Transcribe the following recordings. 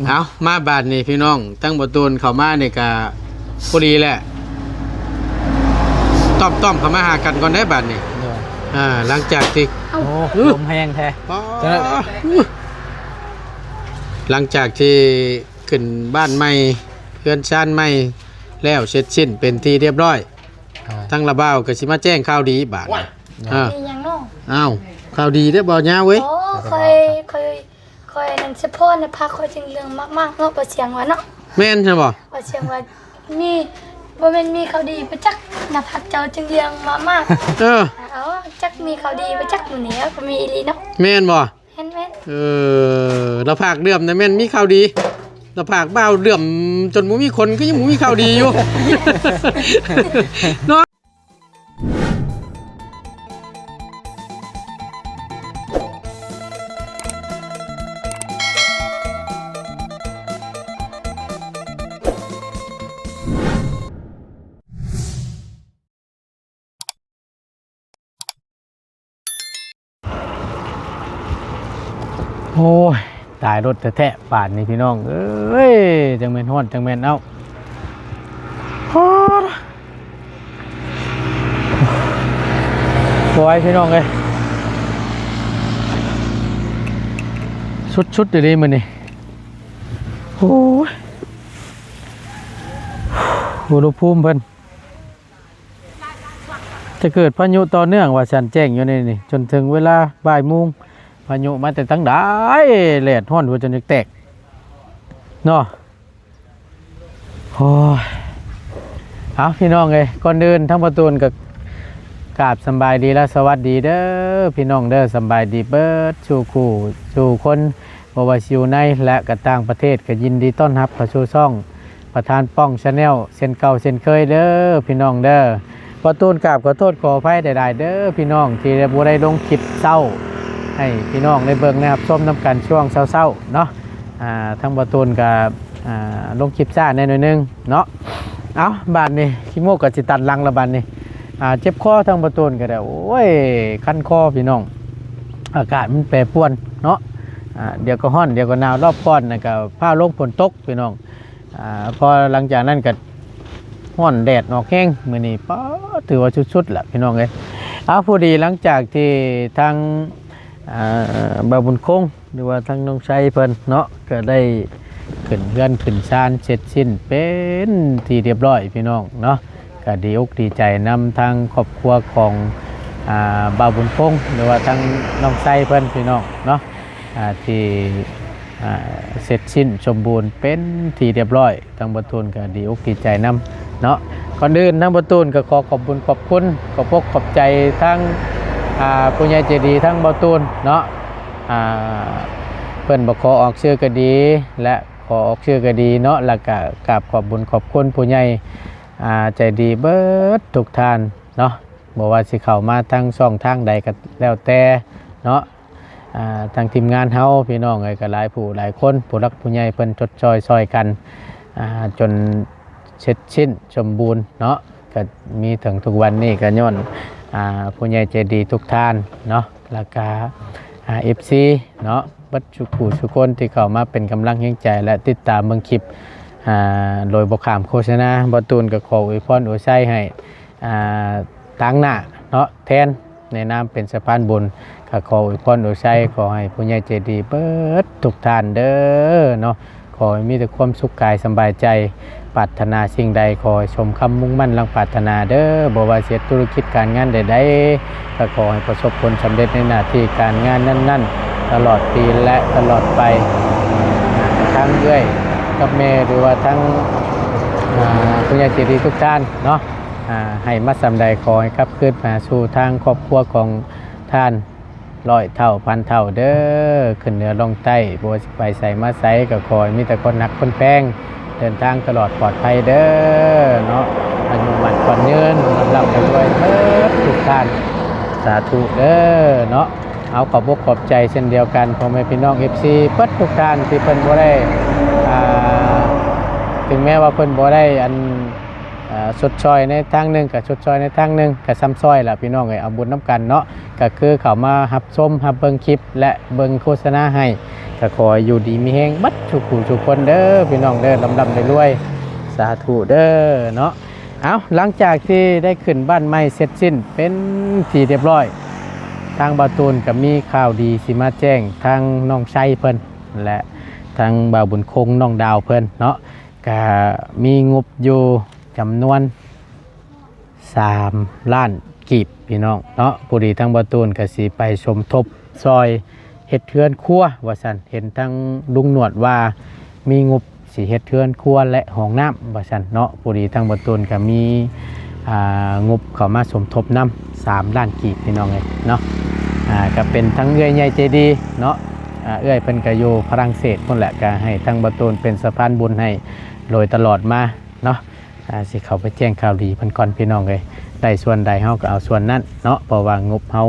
เอามาบาดนี่พี่น้องตั้งบ่ตูนเข้ามานี่ก็พอดีแหละต้อมเข้ามาหากันก่อนได้บาดนี่หลังจากที่โอ้ลมแห้งแท้หลังจากที่ขึ้นบ้านใหม่เพื่อนชานใหม่แล้วเสร็จสิ้นเป็นที่เรียบร้อยทั้งระเบ้าก็สิมาแจ้งข่าวดีบาดดียังน้องอ้าวข่าวดีได้บ่ยาวเว้ยโอ้คอยนั่นเฉพาะนะพาคอยจึงเรื่องมากๆเนาะบ่เสียงว่าเนาะแม่นใช่บ่บ่เสียงว่ามีบ่แม่นมีข่าวดีไปจักนะพักเจ้าจึงเรื่องมากเอาจักมีข่าวดีไปจักมื้อนี้ก็มีอีหลีเนาะแม่นบ่แม่นเราภาคเดือมนะแม่นมีข่าวดีเราภาคเบ้าเดือมจนบ่มีคนก็ยังบ่มีข่าวดีอยู่เนาะโอ้ยตายรถแท้ๆป่านนี่พี่น้องเอ้ยจังแม่นฮอดจังแม่นเอาฮอดสวยพี่น้องเอ้ยชุดๆอยู่ดีมื้อนี้โอ้ยอุณหภูมิเพิ่นจะเกิดพายุต่อเนื่องว่าฉันแจ้งอยู่นี่จนถึงเวลาบ่ายโมงพายุมาแต่ตั้งได้แลดฮ้อนหัวจนแตกเนาะโอ้ยเอาพี่น้องเอ้ยก่อนเดินทั้งประตูนกับกราบสบายดีและสวัสดีเด้อพี่น้องเด้อสบายดีเบิดสู่คู่สู่คนบ่ว่าสิอยู่ในและก็ต่างประเทศก็ยินดีต้อนรับเข้าสู่ช่องประธานป้องชาแนลเส้นเก่าเส้นเคยเด้อพี่น้องเด้อประตูนกราบขอโทษขออภัยใดๆเด้อพี่น้องที่บ่ได้ลงคลิปเช้าให้พี่น้องได้เบิ่งนะครับส้มน้ำกันช่วงเช้าๆเนาะทั้งประตูนกับลงคลิปซ่าแน่หน่อยนึงเนาะเอาบาดนี่ขี้โมกกับจิตันลังละบาดนี่เจ็บคอทั้งประตูนก็ได้โอ้ยคันคอพี่น้องอากาศมันแปรปรวนเนาะเดี๋ยวก็ร้อนเดี๋ยวก็หนาวรอบก้อนนะก็ผ้าลงฝนตกพี่น้องพอหลังจากนั้นก็ร้อนแดดออกแห้งมื้อนี้ป๊าถือว่าชุดๆแหละพี่น้องเอ้ยเอาพอดีหลังจากที่ทางบ่าวบุญคงหรือว่าทั้งน้องชัยเพิ่นเนาะก็ได้ขึ้นเรือนขึ้นศาลเสร็จสิ้นเป็นที่เรียบร้อยพี่น้องเนาะก็ดีอกดีใจนำทางครอบครัวของบ่าวบุญคงหรือว่าทั้งน้องชัยเพิ่นพี่น้องเนาะที่เสร็จสิ้นสมบูรณ์เป็นที่เรียบร้อยทางประตูนก็ดีอกดีใจนำเนาะก่อนอื่นทางประตูนก็ขอขอบคุณขอบคุณขอบใจทั้งผู้ใหญ่ใจดีทั้งเบาตูนเนาะเพิ่นบอกขอออกชื่อก็ดีและขอออกชื่อก็ดีเนาะแล้วก็กราบขอบบุญขอบคุณผู้ใหญ่ใจดีเบิดทุกท่านเนาะบอกว่าสิเข้ามาทั้งช่องทางใดก็แล้วแต่เนาะทางทีมงานเฮาพี่น้องเอ้ยก็หลายผู้หลายคนผู้รักผู้ใหญ่เพิ่นจดซอยกันจนเสร็จสิ้นสมบูรณ์เนาะก็มีถึงทุกวันนี้ก็ย้อนผู้ใหญ่ใจดีทุกท่านเนาะแล้วก็FC เนาะบัดชุกูชุกคนที่เข้ามาเป็นกำลังแห่งใจและติดตามเบิ่งคลิปโดยบ่ข้ามโฆษณาบ่ตูนก็ขออวยพรอวยชัยให้ตั้งหน้าเนาะแทนในนามเป็นสะพานบุญก็ขออวยพรอวยชัยขอให้ผู้ใหญ่ใจดีเบิดทุกท่านเด้อเนาะขอให้มีแต่ความสุขกายสบายใจปรารถนาสิ่งใดขอชมคำมุ่งมั่นลังปรารถนาเด้อบ่ว่าเสียธุรกิจการงานใดๆก็ขอให้ประสบผลสำเร็จในหน้าที่การงานนั้นๆตลอดปีและตลอดไปทั้งเอื้อยกับแม่หรือว่าทั้งผู้ใหญ่ใจดีทุกท่านเนาะให้มาสำใดขอให้ขับเคลื่อนมาสู่ทางครอบครัวของท่าน100 เท่าพันเท่าเด้อขึ้นเหนือลงใต้บ่ไปใส่มาใส่ก็ขอให้มีแต่คนหนักคนแพงเดินทางตลอดปลอดภัยเด้อเนาะอายุมั่นขวัญยืนร่ำรวยเด้อทุกท่านสาธุเด้อเนาะเอาขอบอกขอบใจเช่นเดียวกันพ่อแม่พี่น้อง FC เปิดทุกท่านที่เพิ่นบ่ได้ถึงแม้ว่าเพิ่นบ่ได้ชดชอยในทางหนึ่งกับชดชอยในทางหนึ่งกับซ้ำซอยล่ะพี่น้องเอ้ยเอาบุญน้ำกันเนาะก็คือเขามารับชมรับเบิ่งคลิปและเบิ่งโฆษณาให้ ก็ขอให้อยู่ดีมีแฮงบัดทุกผู้ทุกคนเด้อพี่น้องเด้อลำๆรวยๆสาธุเด้อเนาะเอาหลังจากที่ได้ขึ้นบ้านใหม่เสร็จสิ้นเป็นที่เรียบร้อยทางบาตูนก็มีข่าวดีสิมาแจ้งทางน้องชัยเพิ่นและทางบ่าวบุญคงน้องดาวเพิ่นเนาะก็มีงบอยู่จำนวน3 ล้านกีบพี่น้องเนาะผู้ดีทางบาตูนก็สิไปสมทบซอยเฮ็ดเทือนครัวว่าซั่นเห็นทางลุงหนวดว่ามีงบสิเฮ็ดเทือนครัวและห้องน้ำว่าซั่นเนาะผู้ดีทางบาตูนก็มีงบเข้ามาสมทบนำ3 ล้านกีบพี่น้องเอ้ยเนาะก็เป็นทั้งเอื้อยใหญ่ใจดีเนาะเอื้อยเพิ่นก็อยู่ฝรั่งเศสพุ่นแหละก็ให้ทางบาตูนเป็นสะพานบุญให้โดยตลอดมาเนาะสิเข้าไปแจ้งข่าวดีเพิ่นก่อนพี่น้องเอ้ยได้ส่วนใดเฮาก็เอาส่วนนั้นเนาะเพราะว่างบเฮา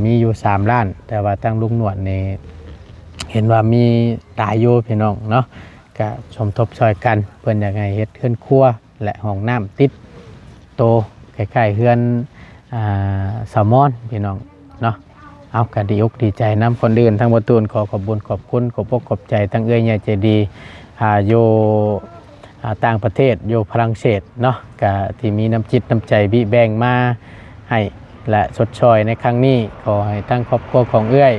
มีอยู่3 ล้านแต่ว่าทางลุงหนวดนี่เห็นว่ามีหลายอยู่พี่น้องเนาะก็สมทบช่วยกันเพิ่นอยากให้เฮ็ดเฮือนครัวและห้องน้ำติดโตคล้ายๆเฮือนสามอนพี่น้องเนาะเอาก็ดีอกดีใจนำคนอื่นทั้งบาตูนขอขอบคุญขอบคุณขอบอกขอบใจทั้งเอื้อยใหญ่ใจดีอยู่ต่างประเทศอยู่ฝรั่งเศสเนาะก็ที่มีน้ำจิตน้ำใจบิแบ่งมาให้และชดเชยในครั้งนี้ขอให้ทั้งครอบครัวของเอื้อย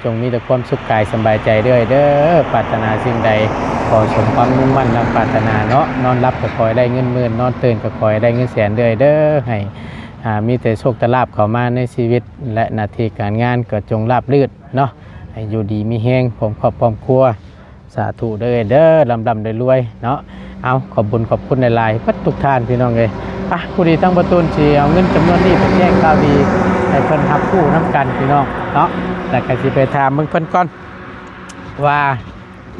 จงมีแต่ความสุขกายสบายใจด้วยเด้อปรารถนาสิ่งใดขอสมความมุ่งมั่นและปรารถนาเนาะนอนรับก็ขอให้ได้เงินหมื่นนอนตื่นก็ขอให้ได้เงินแสนด้วยเด้อให้มีแต่โชคแต่ลาภเข้ามาในชีวิตและหน้าที่การงานก็จงราบรื่นเนาะให้อยู่ดีมีแฮงผมครอบครัวสาธุเด้อลำรวยๆเนาะเอาขอบคุณในไลน์พัดทุกท่านพี่น้องเลยผู้ดีทั้งประตูนชีเอาเงินจำนวนนี้ไปแจ้งข่าวดีให้เพิ่นรับผู้น้ำกันพี่น้องเนาะแต่ก็สิไปถามเพิ่นก่อนว่า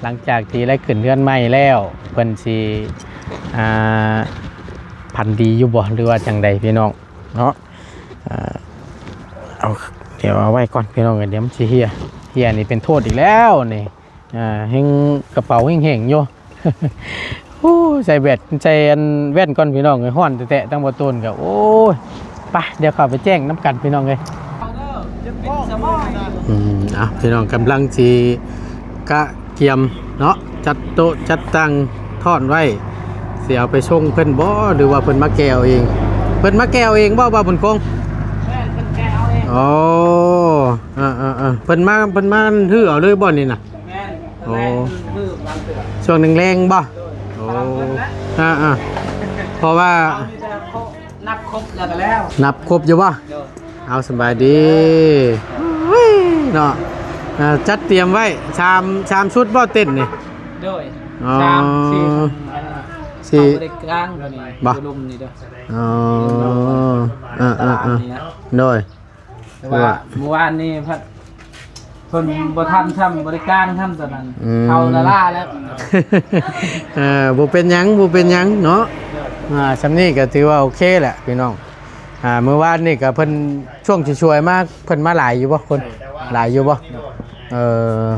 หลังจากที่ได้ขึ้นเรือนใหม่แล้วเพิ่นสิพันดีอยู่บ่หรือว่าจังใดพี่น้องเนาะเอาเดี๋ยวเอาไว้ก่อนพี่น้องเดี๋ยวมันสิเฮียนี่เป็นโทษอีกแล้วนี่เฮงกระเป๋าเฮงๆอยู่ ใส่แว่นก่อนพี่น้องเลยห้อนแตะตั้งบนต้นกับโอ้ยไปเดี๋ยวเข้าไปแจ้งน้ำกันพี่น้องเลยพี่น้องกำลังจีกะเกียมเนาะจัดโต๊ะจัดตั้งทอดไว้เสียเอาไปส่งเพิ่นบ่หรือว่าเพิ่นมาแก้วเองเพิ่นมาแก้วเองบ่บุญคงเพิ่นแก้วเองโอ้เพิ่นมาถือเอาเลยบ่นี่น่ะโอ้ช่วงแรงบ่โอ้เพราะว่านับครบแล้วก็แล้วนับครบอยู่บ่เอาสบายดีเนาะจัดเตรียมไว้ชามชุดบ่เต้นนี่โดยชามสี่เด็กกลางตัวนี้บ่ลุมนี่เด้อโดยแต่ว่าเมื่อวานนี้พัดคนบ่ทันทำบริการทำตอนนั้นเขาละล่าแล้วบ่เป็นหยังเนาะสำนี้ก็ถือว่าโอเคแหละพี่น้องเมื่อวานนี่ก็เพิ่นช่วงช่วยๆมากเพิ่นมาหลายอยู่บ่คนหลายอยู่บ่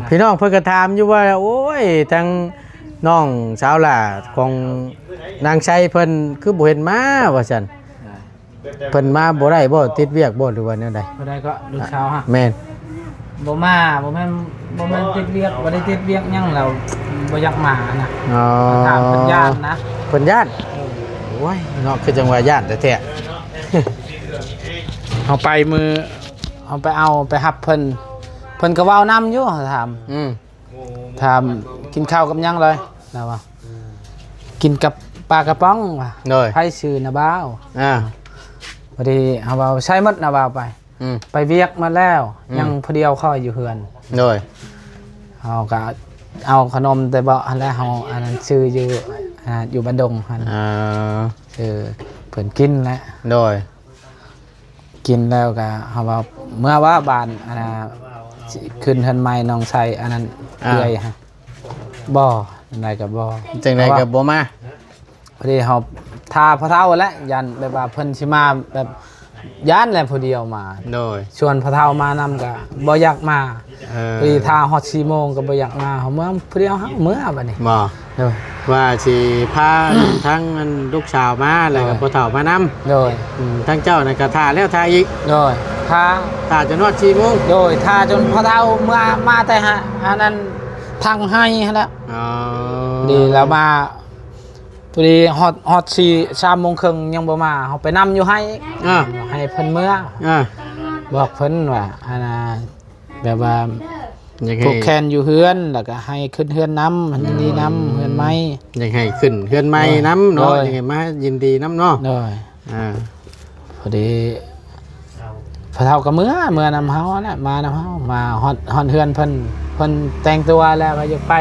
พี่น้องเพิ่นก็ถามอยู่ว่าโอ้ยทางน้องสาวล่ะของนางชัยเพิ่นคือบ่เห็นมาว่าซั่นเพิ่นมาบ่ได้บ่ติดเวียกบ่หรือว่าแนวใดบ่ได้ก็ลูกสาวฮะแม่นบ่มาบ่แม่นติดเวียกบ่ได้ติดเวียกหยังแล้วบ่อยากมานะถามเพิ่นย่านนะเพิ่นย่านโอ้ยเนาะคือจังว่าย่านแท้ๆเอาไปไปรับเพิ่นก็เว้านำอยู่ถามกินข้าวกับหยังเลยแล้วว่ากินกับปลากระป๋องว่ะไผชื่อนะบ่าวพอดีเอาบ่าวใช้หมดนะบ่าวไปเวียกมาแล้วยังพอดีเอาเข้าอยู่เฮือนเลยเอาก็เอาขนมแต่บ่แล้วเฮาอันนั้นซื้ออยู่บ้านดงหั่นซื้อเพิ่นกินแล้วโดยกินแล้วก็เฮาว่าเมื่อว่าบ้านอันน่ะขึ้นเฮือนใหม่น้องใส่อันนั้นเอื้อยฮะบ่จังได๋ก็บ่จังได๋ก็บ่มาพอดีเฮาทาพระเฒ่าแล้วยันแบบว่าเพิ่นสิมาแบบย่านแหละผู้เดียวมาโดยชวนพระเฒ่ามานำก็บ่อยากมา พอดีถ้าฮอด4 โมงก็บ่อยากมาเฮาเมื่อผู้เดียวเฮาเมื่อบัดนี้ บ่ โดย ว่าสิพา ทั้งอันลูกสาวมาแล้วก็พ่อเฒ่ามานำ โดย ทั้งเจ้านั่นก็ท่าแล้วท่าอีก โดยถ้า ท่าจนฮอด4 โมง โดยถ้าจนพอเท่าเมื่อมาแต่ฮะอันนั้นทางให้แล้ว อ๋อ ดีแล้วมาพอดีฮอด3 โมงครึ่งยังบ่มาเฮาไปนำอยู่ให้ อ่า ให้เพิ่นเมื่อ อ่า บอกเพิ่นว่าอันน่ะแบบว่า อยาก ผู ให้ กแขนอยู่เฮือนแล้วก็ให้ขึ้นเฮือนน้ำมันดีน้ำเฮือนไม้ อยากให้ขึ้นเฮือนใหม่น้ำเนาะ โดย อยากให้มายินดีน้ำเนาะ โดย อ่า พอดีพอเท่ากับเมื่อนำเฮาน่ะมานำเฮามาฮอดเฮือนเพิ่นแต่งตัวแล้วก็จะไป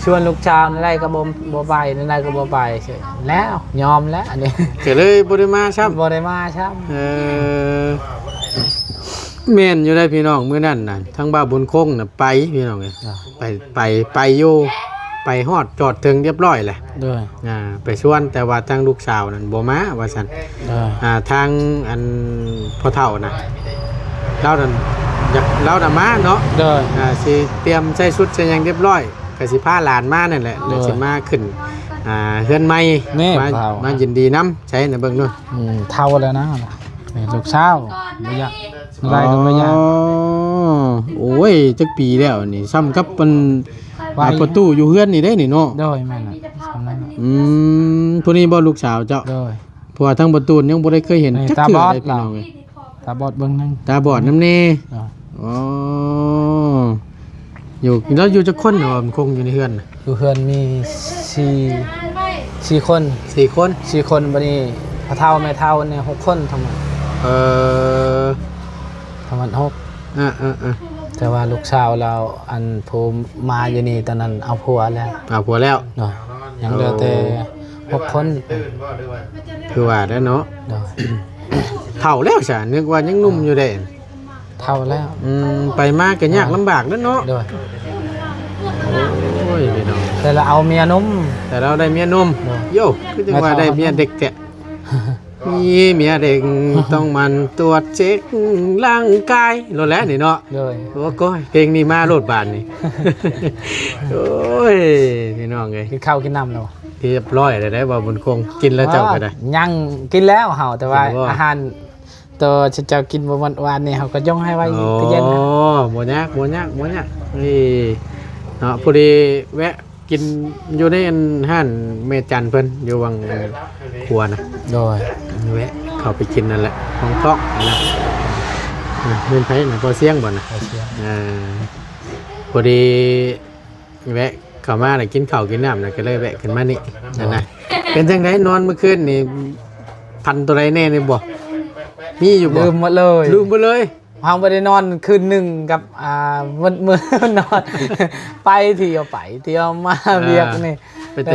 ชวนลูกชาวนั่นได้ก็บ่ไปนั่นได้ก็บ่ไปเฉยแล้วยอมแล้วอันนี้ ก็เลยบ่ได้มาซ้ำ บ่ได้มาครับ แม่นอยู่ได้พี่น้องมื้อนั้นน่ะทั้งบ้านบุญคงน่ะไปพี่น้องเอ้ยไปอยู่ไปฮอดจอดถึงเรียบร้อยแหละ โดย ไปชวนแต่ว่าทางลูกสาวนั่นบ่มาว่าซั่น โดย ทางอันพ่อเฒ่าน่ะเรานั่นอยากเราน่ะมาเนาะ โดย สิเตรียมใส่ชุดใส่หยังเรียบร้อยก็สิพาหลานมานั่นแหละแล้วสิมาขึ้นเฮือนใหม่ นี่ มา เฒ่า มายินดีนำใช้น่ะเบิ่งเนาะ เท่าแล้วนะนี่ลูกสาวบ่อยากได้ก็บ่อยาก โอ้ยจักปีแล้วนี่ซ้ำกับมัน ไว้ ประตูอยู่เฮือนนี่ได้นี่เนาะ โดยแม่นน่ะสำนั้น ผู้นี้บ่ลูกสาวเจ้า โดย เพราะว่าทั้งประตูยังบ่ได้เคยเห็น นี่ จัก ตา เทื่ บ อ อด เลยพี่น้องเอ้ย ตาบอดเบิ่งหนึง ตาบอดนำแน่ โดย อ๋ออยู่แล้วอยู่จักคนเหรอมันคงอยู่ในเฮือนน่ะ อยู่เฮือนมี4คน 4 คน 4 คนบัดนี้พ่อเฒ่าแม่เฒ่าเนี่ย6 คนทั้งหมด เอ่อ ทั้งหมด6แต่ว่าลูกสาวเราอันผู้มาอยู่นี่ตอนนั้นเอาผัวแล้ว ผัวแล้ว เนาะยังเหลือแต่6 คน คือว่าแล้วเนาะ เนาะ เฒ่าแล้วซะนึกว่ายังหนุ่มอยู่เด้ เฒ่าแล้ว ไปมาก็ยากลำบากแล้วเนาะ โดย โอ้ยพี่น้อง แต่เราเอาเมียนุ่ม แต่เราได้เมียหนม เนาะ โย่คือจังว่าได้เมียเด็กแกะมีเมียเด็กต้องมันตรวจเช็คร่างกายโลดแล้วนี่เนาะ โดย โอ้ก็เพลงนี้มาโลดบานนี่ โอ้ยพี่น้องเอ้ย กินข้าวกินน้ำแล้ว เรียบร้อยเลยได้บ่บุญคงกินแล้วเจ้าก็ได้ ยังกินแล้วเฮาแต่ว่า กินบ่ อาหารตัวเจ้ากินวันวานนี่เฮาก็ย่องให้ไว้ โอ้ ตู้เย็นนะ บ่ยากนี่เนาะพอดีแวะกินอยู่ในอันห้านเมจันเพิ่นอยู่วังครัวนะ โดย แวะเข้าไปกินนั่นแหละของท้องนะเงินไผน่ะพอเสียงบ่น่ะ ไปเชียร์ พอดีแวะเข้ามาน่ะกินข้าวกินน้ำน่ะก็เลยแวะขึ้นมานี่นั่นนะเป็นจังไดนอนเมื่อคืนนี่พันตัวใดแน่นี่บ่มีอยู่บ่ ลืมหมดเลย ลืมไปเลย เฮาบ่ได้นอนคืนหนึงกับมื้อนอน ไปเที่ยวไปเที่ยวมาเวียกนี่ เป็นแ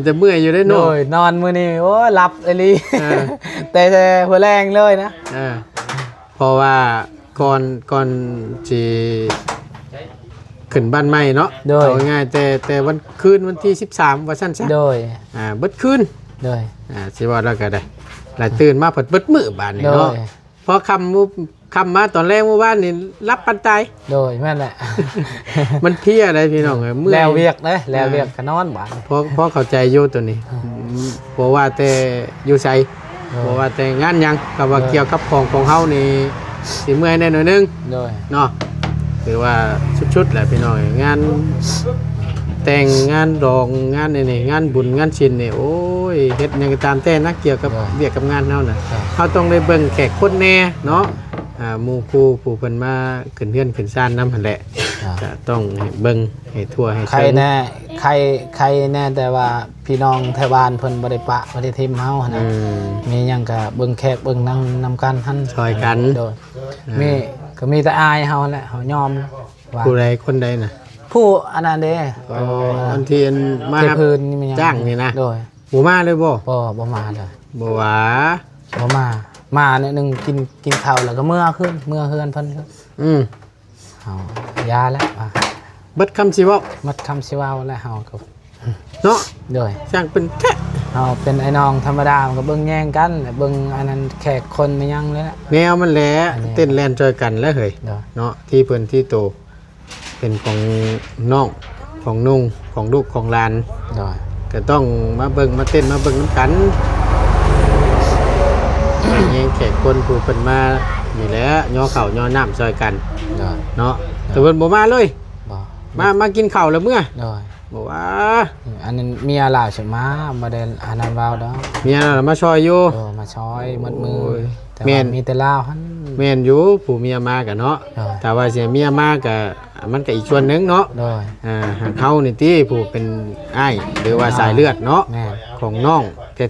ต่เมื่อยอยู่ได้ โด เนาะ ยนอนมื้อนี้โอ้หลับเลยลิ เออ แต่หัวแรงเลยนะ เพราะว่าก่อนสิขึ้นบ้านใหม่เนาะ โดย เอาง่ายแต่วันคืนวันที่13ว่าซั่นซะ โดย เบิดคืน โดย สิว่าแล้วก็ได้แล้วตื่นมาเพิ่นเบิดมื้อบานนี่ โด เนาะ ย พอคำมาตอนแรกเมื่อวานนี่รับปันตาย โดยแม่นแหละ มันเพลียอะไรพี่น้องเอ้ยเมื่อย แล้วเวียกเด้แล้วเวียกก็นอนบ้าน เพราะเข้าใจอยู่ตัวนี้เพราะว่าแต่อยู่ไสเพราะว่าแต่งานหยังก็ว่าเกี่ยวกับของเฮานี่สิเมื่อยแน่หน่อยนึง โดย เนาะคือว่าชุดๆแหละพี่น้องงานแต่งงานดองงานนี่งานบุญงานชินนี่โอ้ยเฮ็ดหยังก็ตามแต่นักเกี่ยวกับเวียกกับงานเฮาน่ะเฮาต้องได้เบิ่งแขกคนแน่เนาะหมู่ครูผู้เพิ่นมาขึ้นเฮือนขึ้นศาลนำหั่นแหละจะต้องให้เบิ่งให้ทั่วให้ ใคร ถึง แน่ใครแน่แต่ว่าพี่น้องไทบ้านเพิ่นบ่ได้ปะบ่ได้ทิมเฮาหั่น อื น่ะ ม มีหยังก็เบิ่งแขกเบิ่งนั่งนำกันหั่น ช่วยกัน โดยมีก็มีแต่อายเฮาแหละเฮายอมว่า ผู้ใดคนใดน่ะ ผู้อันนั้นเด้ อันที่อันมา เท ครับ พื้นนี่มันยัง จ้างนี่นะ โดย บ่มาเลยบ่ บ่มาเลย บ่ว่า บ่มาเนี่ยหนึงกินข้าวแล้วก็เมื่อเฮือนเพิ่นครับ อืม เอายาแล้วว่า เบิดคำสิเว้า มัดคำสิเว้าแล้วเฮาก็ เนาะ โดย สร้างเป็นแท้ เอาเป็นไอ้น้องธรรมดามันก็เบิ่งแย่งกันเบิ่งอันนั้นแขกคนไม่ยังเลยแหละ แนวมันแหละ อันนี้ เต้นแล่นจอยกันแล้วเฮ้ย เดี๋ยว เนาะที่เพิ่นที่โต เป็นของน้องของนุ่งของลูกของหลาน โดย ก็ต้องมาเบิ่งมาเต้นมาเบิ่งน้ำกันเองแขกคนผู้เพิ่นมานี่แหละย่อเข่าย่อน้ำซอยกัน โดย เนาะแต่เพิ่นบ่มาเลย บ่ มากินข้าวแล้วเมื่อ โดย บอกว่า อันนั้นเมียลาวใช่มาบ่ได้อันนั้นว้าวดอก เมียน่ะมาช่วยอยู่ มาช้อยมัดมือ โอ้ย แต่ แม่ ว่าน มีแต่ลาวหั่น แม่นอยู่ผู้เมียมากันเนาะ โดย แต่ว่าเสียเมียมาก็มันก็อีกส่วนหนึงเนาะ โดย หากเขานี่ที่ผู้เป็นอ้ายหรือว่าสายเลือดเนาะ แม่ ของน้อง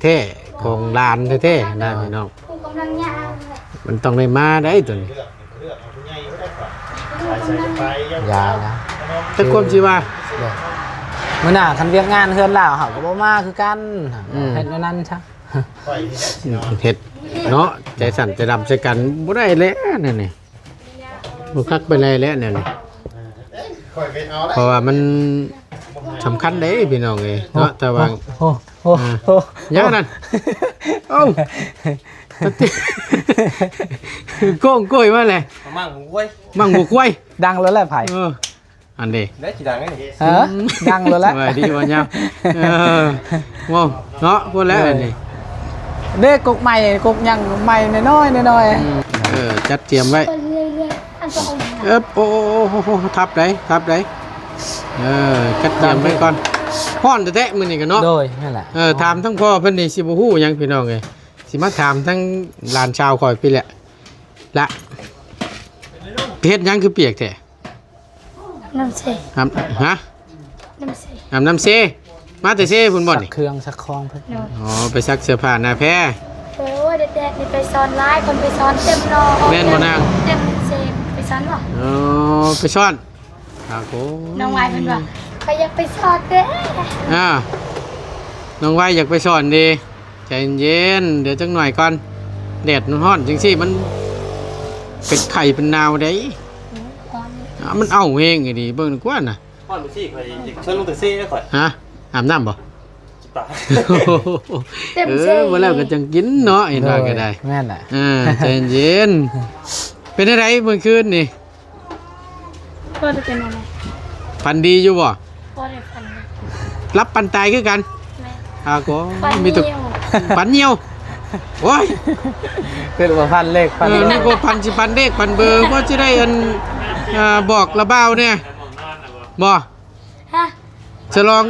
แท้ๆของหลานแท้ๆนะพี่น้อง ผู้กำลังย่างเลย มันต้องได้มาได้ตัวนี้ ยาแล้ว แต่ความสิว่า โดยมื้อหน้าคันเวียกงานเฮือนลาวเฮาก็บ่มาคือกัน อืม เฮ็ดแนวนั้นซะ เฮ็ดเนาะใจสั่นใจดำใจกันบ่ได้แล้วนั่นนี่บ่คักไปเลยแล้วนั่นนี่เพราะว่ามันสำคัญเด้พี่น้องเอ้ยเนาะแต่ว่า โอ้โอ้โอ้ ยังนั่นเอ้าโก้งก้อยมาเลย มั่งหูเว้ย มั่งบุกไว้ ดังแล้วแหละไผ อันเด้ ได้กี่ดังไงนี่ ดังแล้วแหละ สวัสดีวันยามว้าวเนาะพูดแล้วอันนี้ เด็กกกใหม่กกยังใหม่น้อยๆน้อย จัดเตรียมไว้ คนเรื่อยๆอันตรงนั้น โอ้ทับได้จัดเตรียมไว้ก่อนพ่อนแท้ๆมื้อนี้กันเนาะ ๆโดยนั่นแหละ ถามทั้งพ่อเพิ่นนี่สิบ่ฮู้หยังพี่น้องเอ้ยสิมาถามทั้งหลานชาวข่อยพี่แหละละเฮ็ดหยังคือเปียกแท้ น้ำเสย ฮะ น้ำเสย อาบน้ำเซมาแต่เซพุ่นบ่ สั นี่ กเครื่องสักคองเพิ่น เนาะ อ๋อไปซักเสื้อผ้าหน้าแพ้ โอ้ยแดดๆนี่ไปซ้อนร้ายคนไปซ้อนเต็มนอ แม่นบ่นาง เต็มเสยไปซ้อนบ่ อ๋อไปซ่อนครับผม น้องวายเพิ่นว่าใครอยากไปซ้อนเด้ น้องไว้อยากไปซ่อนดีใจเย็นเดี๋ยวจังหน่อยก่อนแดดมันร้อนจังซี่มันเป็นไข่เป็นนาวได้มันเอาเองไงดิเบิ่งกว่าน่ะ พ่อนไปซี่ข่อยเชิญลงแต่ซี่ได้ข่อย ฮะอาบน้ำบ่ ตาย เต็มเสย บ่แล้วก็จังกินเนาะเห็นว่าก็ได้ แม่นแหละ ใจเย็นเป็นอะไรเมื่อคืนนี่ ก็จะเป็นอะไร ฝันดีอยู่บ่ ก็ได้ฟันนะ รับปันตายคือกัน แม่ ก็ ฟัน มีแตุ เหี่ยว ปันเหี่ยวโอ้ย เป็นว่าพันเลขพัน นี่ก็พันสิปันเลขปันเบอร์ว่าจะได้อันบอกระเบ้าเนี่ยบ่ ฮะ ฉลอง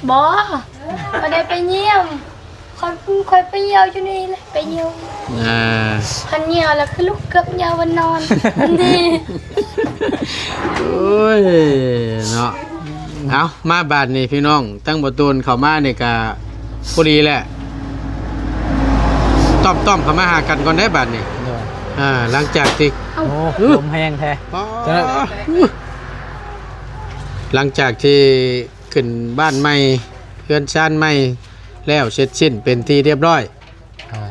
บอมาได้ไปเยี่ยมคอยไปเยี่ยวอยู่นี่แหละไปเยี่ยว อ่า พันเยี่ยวแล้วคือลูกเกือบเยี่ยววันนอนดี โอ้ยเนาะเอามาบาดนี่พี่น้องตั้งบ่ตูนเข้ามานี่ก็พอดีแหละต้อมเข้ามาหากันก่อนได้บาดนี่ โดย หลังจากที่ โอ้ลมแห้งแท้ หลังจากที่ขึ้นบ้านใหม่เพื่อนชานใหม่แล้วเสร็จสิ้นเป็นที่เรียบร้อย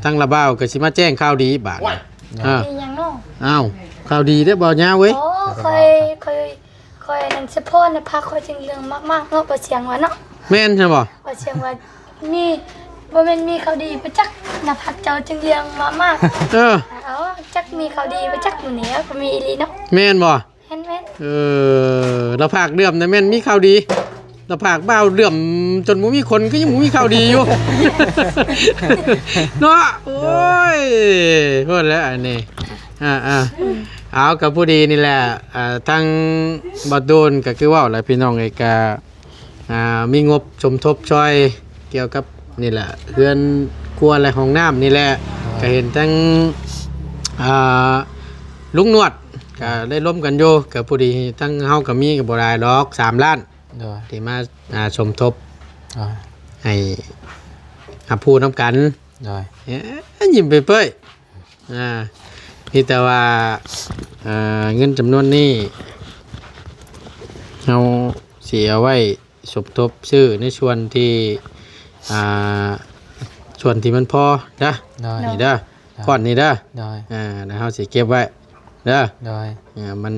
ทั้งระเบ้าก็สิมาแจ้งข่าวดีบาดอ่า ดีอย่างน้อง อ้าวข่าวดีได้อบ่ยาวเว้ย โอ้คอยนั่นเฉพาะนะพักคอยจึงเรื่องมากๆเนาะบ่เสียงว่าเนาะ แม่นใช่บ่ บ่เสียงว่ามีบ่แม่นมีเขาดีประจักนะพักเจ้าจึงเรื่องมาก เออ ๆเอาจักมีเขาดีประจักมื้อนี้ก็มีอีหลีเนาะ แม่นบ่ เห็นไหม เราผากเดือมนะแม่นมีข่าวดีเราผากเบ้าเดือมจนบ่มีคนก็ยังบ่มีข่าวดีอยู่ เนาะโอ้ยพูดแล้วอันนี้เอากับผู้ดีนี่แหละทางบัดโดนก็คือว่าแหละพี่น้องไอ้กะมีงบสมทบช่วยเกี่ยวกับนี่แหละเรือนครัวอะไรห้องน้ำนี่แหละก็เห็นทั้งลุงนวดก็ได้ร่วมกันอยู่กับผู้ดีทั้งเฮากับมีกับบ่ได้ดอก3 ล้าน โดย ที่มาสมทบ โดย ให้หาผู้นำกัน โดย ยิ้มไปเป้ยพี่แต่ว่าเงินจำนวนนี้เราเสียไว้สมทบชื่อในส่วนที่ส่วนที่มันพอเด้อ โดย นี่เด้อก้อนนี้เด้อ โดย นะเราสิเก็บไว้เด้อ โดย มัน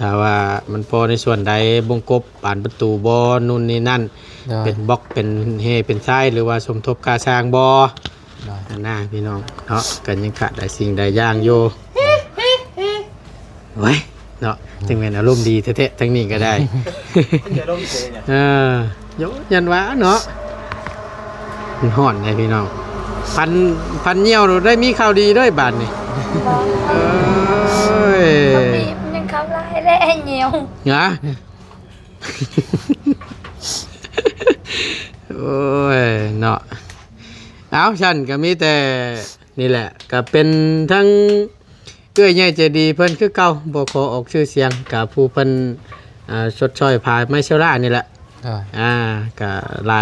ถ้าว่ามันพอในส่วนใดบงกบปานประตูบ่นู่นนี่นั่น โดย เป็นบล็อกเป็นเฮเป็นทรายหรือว่าสมทบกาสร้างบ่ โดย หน้าพี่น้องเนาะกันยังขาดได้สิ่งใดอย่างอยู่ไว้ เนาะจึงแม่นอารมณ์ดีแท้ๆทั้งนี้ก็ได้ เดี๋ยวลงเสียเนี่ย โยยันว่าเนาะมันฮ้อนไงพี่น้องพันเหี่ยวได้มีข่าวดีด้วยบาดนี่ บอก เอ้ย เขาบีบมันยังเขาไล่และเหนียว นะ โอ้ยเนาะเอาฉันก็มีแต่นี่แหละก็เป็นทั้งเอื้อยใหญ่ใจดีเพิ่นคือเก่าบ่ขอออกชื่อเสียงกับผู้เพิ่นชดช่อยพายไม้เชล่านี่แหละ โดย ก็ล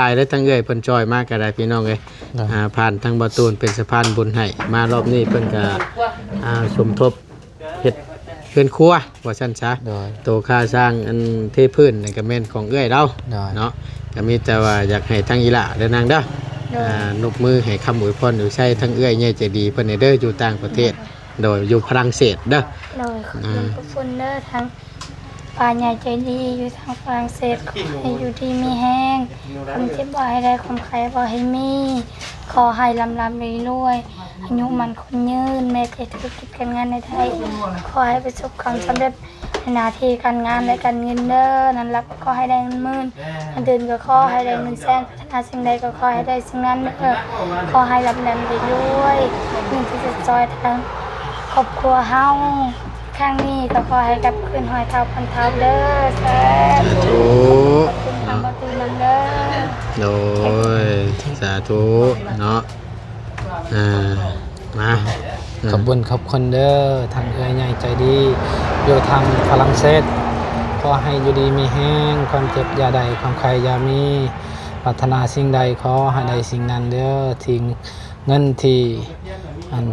ายได้ทั้งเอื้อยเพิ่นช่อยมากก็ได้พี่น้องเอ้ย ได้ ผ่านทางประตูนเป็นสะพานบุญให้มารอบนี้เพิ่นก็สมทบเฮ็ดเพื่อนครัวว่าซั่นซะ โดย โตค่าสร้างอันเทพื้นนี่ก็แม่นของเอื้อยเรา ได้ เนาะก็มีแต่ว่าอยากให้ทางอีหล่าเด้อนางเด้อ โดย นกมือให้คำอวยพรอยู่ใช้ทั้งเอื้อยใหญ่ใจดีเพิ่นให้เด้ออยู่ต่างประเทศ โดยอยู่ฝรั่งเศสเด้อ โดยขอบคุณทุกคนเด้อทั้งป่าใหญ่ใจดีอยู่ทางฝรั่งเศสขอให้อยู่ดีมีแห้งความเจ็บบ่ให้ได้ความไข้บ่ให้มีขอให้ลำรวยๆอายุมันคนยืนแม้แต่ธุรกิจการงานในไทยขอให้ประสบความสำเร็จในหน้าที่การงานและการเงินเด้อนั้นรับก็ขอให้ได้เงินหมื่นอันเดินก็ขอให้ได้เงินแสนพัฒนาสิ่งใดก็ขอให้ได้สิ่งนั้นเด้อขอให้ลำไปด้วยเงินที่จะจอยทางครอบครัวเฮาครั้งนี้ก็ขอให้กลับคืนหอยเท้าพันเท้าเด้อสาธุ โอ้ ขอบคุณทางประตูนั้นเด้อ โดยสาธุเนาะมา ขอบคุณขอบคนเด้อทางเอื้อยใหญ่ใจดีอยู่ทางฝรั่งเศสขอให้อยู่ดีมีแห้งความเจ็บอยาใดความใครอยามีปรารถนาสิ่งใดขอให้ได้สิ่งนั้นเด้อทิ้งเงินที่อัน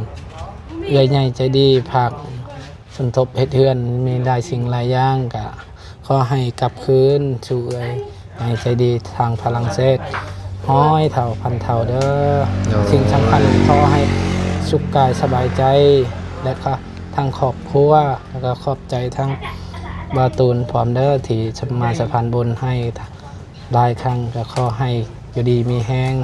เอื้อยใหญ่ใจดีภาคสมทบเฮ็ดเฮือนมีหลายสิ่งหลายอย่างก็ขอให้กลับคืนสู่เอื้อยใหญ่ใจดีทางฝรั่งเศสห้อยเท่าพันเท่าเด้อสิ่งสำคัญขอให้สุขกายสบายใจและก็ทางครอบครัวแล้วก็ขอบใจทั้งบาตูนพร้อมเด้อที่มาสะพานบุญให้หลายครั้งก็ขอให้อยู่ดีมีแห้ง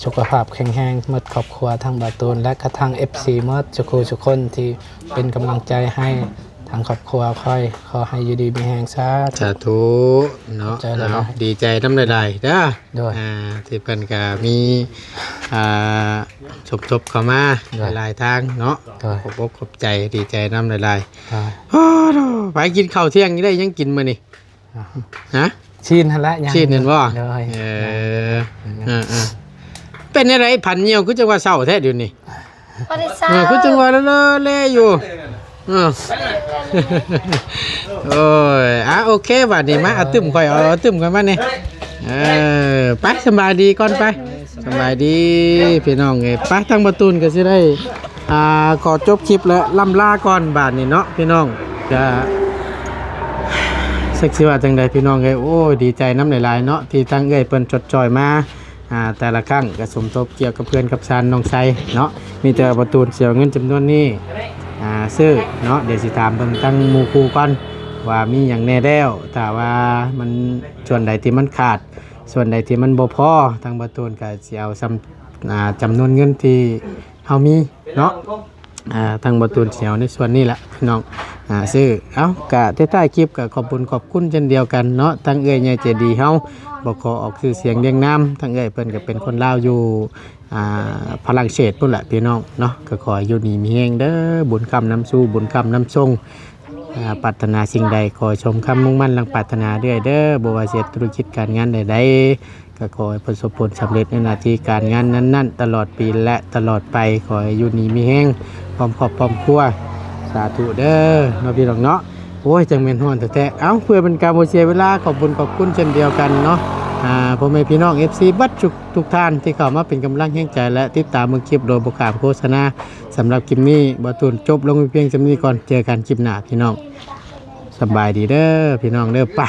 สุขภาพแข็งแรงหมดครอบครัวทั้งบาตูนและก็ทาง FC หมดทุกคนที่เป็นกำลังใจให้ทางครอบครัวขอให้อยู่ดีมีแห้งซะ สาธุเนาะ ใจละ เอาดีใจน้ำลายๆเด้อ ด้วย ที่เพิ่นก็มีสมทบเข้ามา ด้วย หลายทางเนาะ ด้วย ขอบอกขอบใจดีใจน้ำลาย ได้ ๆโอ้โธ่ไปกินข้าวเที่ยงนี่ได้ยังกินมื้อนี่ฮะ ชีนหั่นละยัง ชีนเห็นบ่ เลย เป็นอะไรพันเหี่ยวคือจังว่าเศร้าแท้เดี๋ยวนี้ บ่ได้เศร้า คือจังว่าเลอะเล่อยู่เออ โอ้ยโอเคบัดนี้มาเอาตึ้มข่อยเอาตึ้มข่อยมานี่ไปสบายดีก่อนไปสบายดีพี่น้องเอ้ยไปทางประตูนก็สิได้ขอจบคลิปแล้วล่ำลาก่อนบาดนี้เนาะพี่น้องก็สักสิว่าจังใดพี่น้องเอ้ยโอ้ยดีใจน้ำหลายๆเนาะที่ตั้งเอ้ยเพิ่นจดจ่อยมาแต่ละครั้งก็สมทบเกี่ยวกับเพื่อนกับชานน้องไซเนาะมีแต่ประตูนเสียเงินจำนวนนี้ซื้อเนาะเดี๋ยวสิถามเบิ่งตั้งหมู่คู่ก่อนว่ามีอย่างแน่แล้วถ้าว่ามันส่วนใดที่มันขาดส่วนใดที่มันบ่พอทางประตูนก็สิเอาจำนวนเงินที่เฮามีเนาะทางประตูนสิเอาในส่วนนี้แหละพี่น้องซื้อกะท้ายๆคลิปก็ขอบคุณเช่นเดียวกันเนาะทั้งเอ้ยใหญ่ใจดีเฮาบ่ขอออกชื่อเสียงเรียงนามทั้งเอ้ยเพิ่นก็เป็นคนลาวอยู่ฝรั่งเศสพุ่นแหละพี่น้องเนาะก็ขออยู่ดีมีแฮงเด้อบุญคำน้ำสู้บุญคำน้ำทรงปรารถนาสิ่งใดขอชมคำมุ่งมั่นลังปรารถนาด้วยเด้อบ่ว่าสิธุรกิจการงานใดๆก็ขอให้ประสบผลสำเร็จในหน้าที่การงานนั้นๆตลอดปีและตลอดไปขอให้อยู่ดีมีแฮงพร้อมครอบพร้อมครัวสาธุเด้อเนาะพี่น้องเนาะโอ้ยจังแม่นฮ้อนแท้ๆเพื่อเป็นการบ่เสียเวลาขอบคุณเช่นเดียวกันเนาะพ่อแม่พี่น้อง FC บัดทุกท่านที่เข้ามาเป็นกำลังแห่งใจและติดตามเบิ่งคลิปโดยบ่ขาดโฆษณาสำหรับคลิปนี้บ่ตูนจบลงเพียงเท่านี้ก่อนเจอกันคลิปหน้าพี่น้องสบายดีเด้อพี่น้องเด้อไป